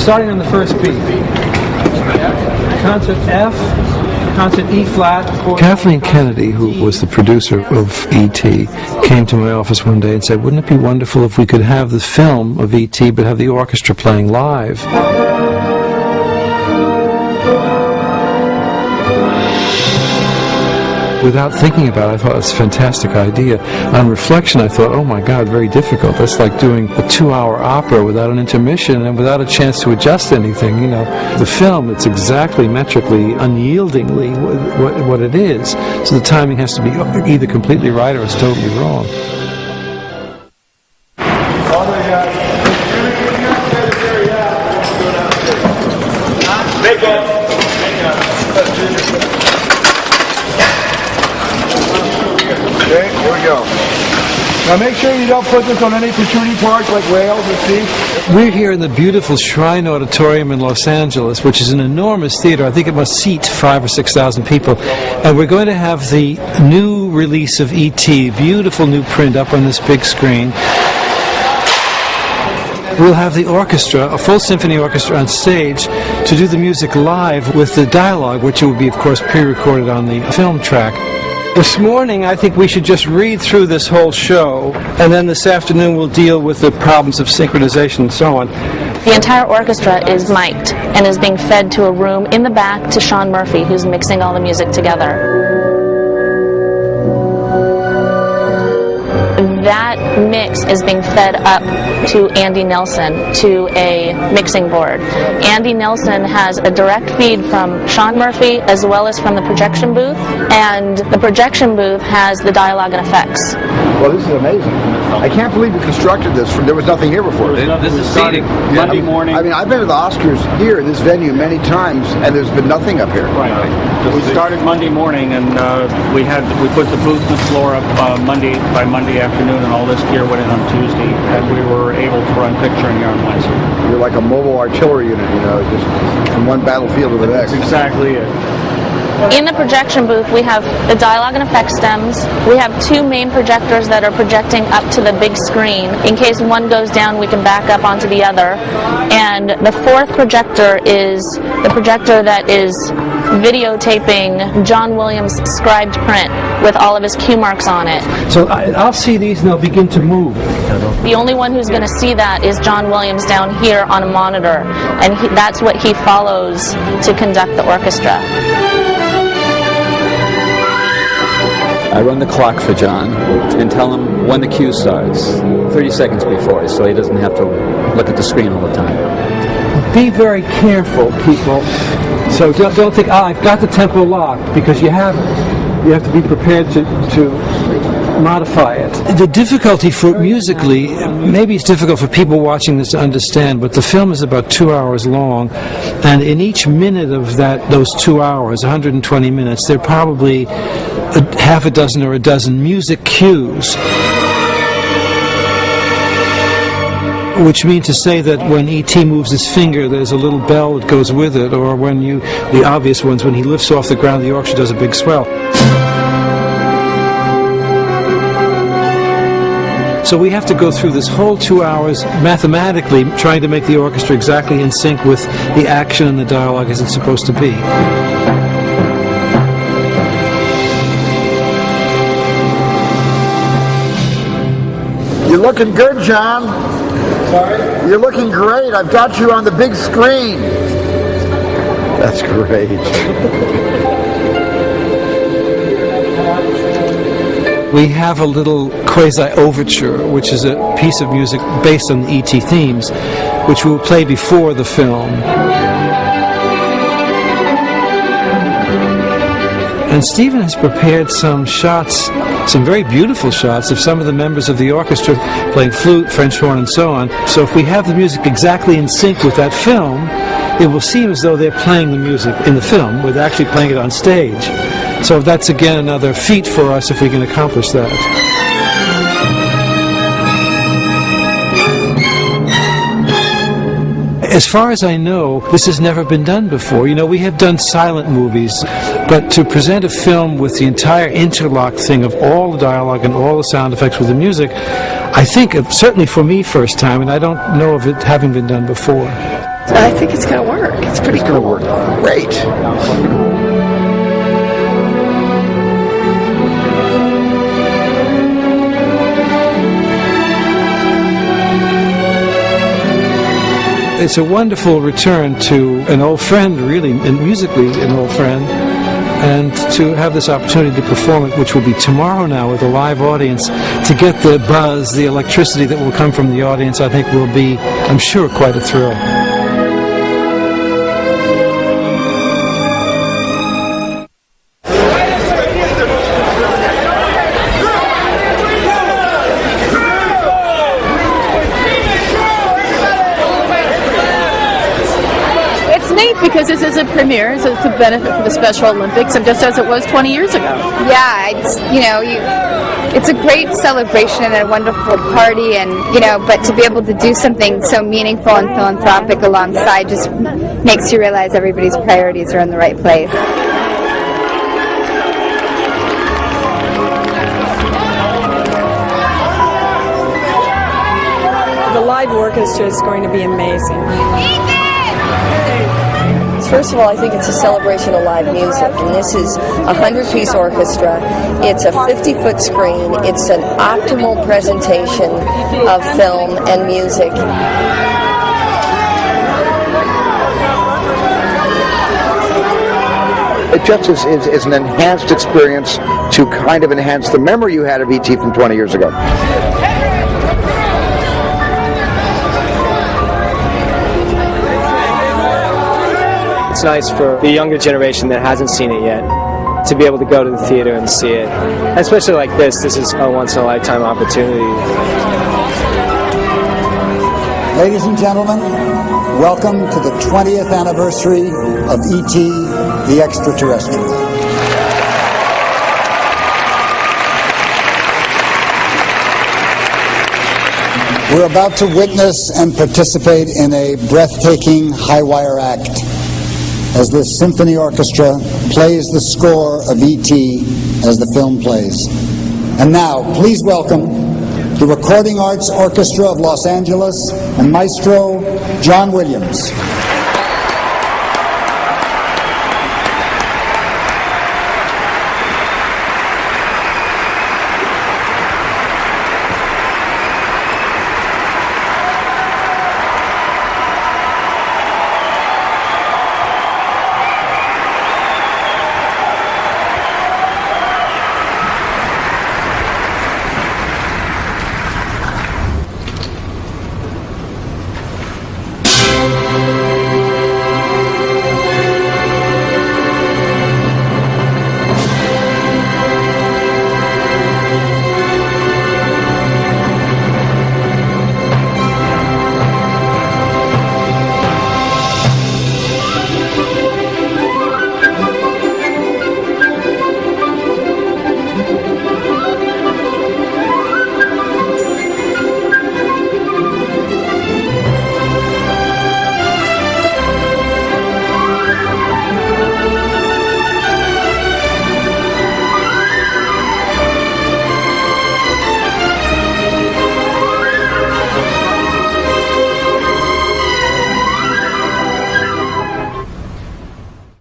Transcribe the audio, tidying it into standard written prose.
starting on the first beat. Concert F, concert E flat. Kathleen Kennedy, who was the producer of E.T., came to my office one day and said, wouldn't it be wonderful if we could have the film of E.T. but have the orchestra playing live? Without thinking about it, I thought it's a fantastic idea. On reflection, I thought, oh my God, very difficult. That's like doing a 2-hour opera without an intermission and without a chance to adjust anything. You know, the film, it's exactly metrically, unyieldingly what it is. So the timing has to be either completely right or it's totally wrong. Okay, here we go. Now make sure you don't put this on any protruding parts like rails or seats. We're here in the beautiful Shrine Auditorium in Los Angeles, which is an enormous theater. I think it must seat 5,000 or 6,000 people. And we're going to have the new release of E.T., beautiful new print up on this big screen. We'll have the orchestra, a full symphony orchestra on stage to do the music live with the dialogue, which will be, of course, pre-recorded on the film track. This morning, I think we should just read through this whole show, and then this afternoon we'll deal with the problems of synchronization and so on. The entire orchestra is mic'd and is being fed to a room in the back to Sean Murphy, who's mixing all the music together. That mix is being fed up to Andy Nelson, to a mixing board. Andy Nelson has a direct feed from Sean Murphy as well as from the projection booth, and the projection booth has the dialogue and effects. Well, this is amazing. I can't believe you constructed this. There was nothing here before. This is seating. Monday morning. I mean, I've been to the Oscars here in this venue many times, and there's been nothing up here. Right. We started Monday morning, and we put the booth and floor up Monday afternoon, and all this gear went in on Tuesday, and we were able to run picturing here on Wednesday. You're like a mobile artillery unit, you know, just from one battlefield to the next. That's exactly it. In the projection booth, we have the dialogue and effects stems. We have 2 main projectors that are projecting up to the big screen. In case one goes down, we can back up onto the other. And the 4th projector is the projector that is videotaping John Williams' scribed print with all of his cue marks on it. So I'll see these and they'll begin to move. The only one who's going to see that is John Williams down here on a monitor, and that's what he follows to conduct the orchestra. I run the clock for John and tell him when the cue starts, 30 seconds before, so he doesn't have to look at the screen all the time. Be very careful, people. So don't think, I've got the tempo locked, because you haven't. You have to be prepared to modify it. The difficulty for musically, maybe it's difficult for people watching this to understand, but the film is about 2 hours long, and in each minute of those 2 hours, 120 minutes, there are probably half a dozen or a dozen music cues. Which means to say that when E.T. moves his finger, there's a little bell that goes with it, or when the obvious ones, when he lifts off the ground, the orchestra does a big swell. So we have to go through this whole 2 hours mathematically trying to make the orchestra exactly in sync with the action and the dialogue as it's supposed to be. You're looking good, John. Sorry? You're looking great. I've got you on the big screen. That's great. We have a little quasi-overture, which is a piece of music based on the E.T. themes, which we will play before the film. And Stephen has prepared some shots, some very beautiful shots of some of the members of the orchestra playing flute, French horn, and so on. So if we have the music exactly in sync with that film, it will seem as though they're playing the music in the film, with actually playing it on stage. So that's again another feat for us if we can accomplish that. As far as I know, this has never been done before. You know, we have done silent movies, but to present a film with the entire interlocked thing of all the dialogue and all the sound effects with the music, I think, certainly for me, first time, and I don't know of it having been done before. I think it's going to work. It's pretty cool. It's going to work. Great. It's a wonderful return to an old friend, really, and musically an old friend, and to have this opportunity to perform it, which will be tomorrow now with a live audience, to get the buzz, the electricity that will come from the audience, I think will be, I'm sure, quite a thrill. Because this is a premiere, so it's a benefit for the Special Olympics, and just as it was 20 years ago. Yeah, it's, it's a great celebration and a wonderful party, and but to be able to do something so meaningful and philanthropic alongside just makes you realize everybody's priorities are in the right place. The live orchestra is going to be amazing. First of all, I think it's a celebration of live music, and this is a 100-piece orchestra. It's a 50-foot screen. It's an optimal presentation of film and music. It just is an enhanced experience to kind of enhance the memory you had of E.T. from 20 years ago. It's nice for the younger generation that hasn't seen it yet to be able to go to the theater and see it. And especially like this is a once-in-a-lifetime opportunity. Ladies and gentlemen, welcome to the 20th anniversary of E.T. the Extraterrestrial. We're about to witness and participate in a breathtaking high-wire act as the symphony orchestra plays the score of E.T. as the film plays. And now, please welcome the Recording Arts Orchestra of Los Angeles and Maestro John Williams.